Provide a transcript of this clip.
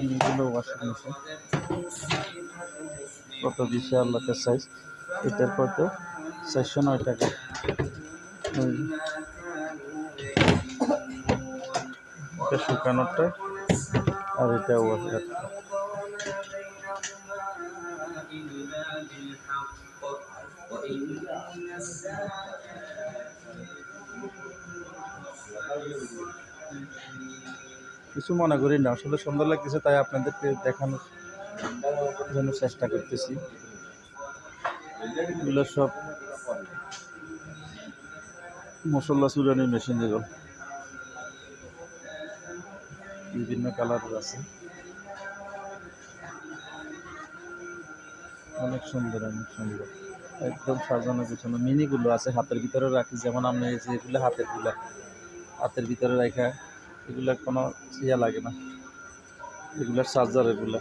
এগুলো washing machine কত বিশাল একটা সাইজ। এটার কত 409 টাকা। এটা শুকানোটা আর এটা ওয়াশার। কিছু মনে করি না, আসলে সুন্দর লাগতেছে তাই আপনাদেরকে দেখানোর জন্য চেষ্টা করতেছি। এগুলো সব মশলা চুরানির মেশিন, যেগুলো বিভিন্ন কালারের আছে, অনেক সুন্দর অনেক সুন্দর, একদম সাজানো গোছানো। মিনিগুলো আছে হাতের ভিতরে রাখি, যেমন আপনি যেগুলো হাতের ভিতরে রাখা, এগুলো কোনো ইয়া লাগে না, এগুলোর চার্জার এগুলা।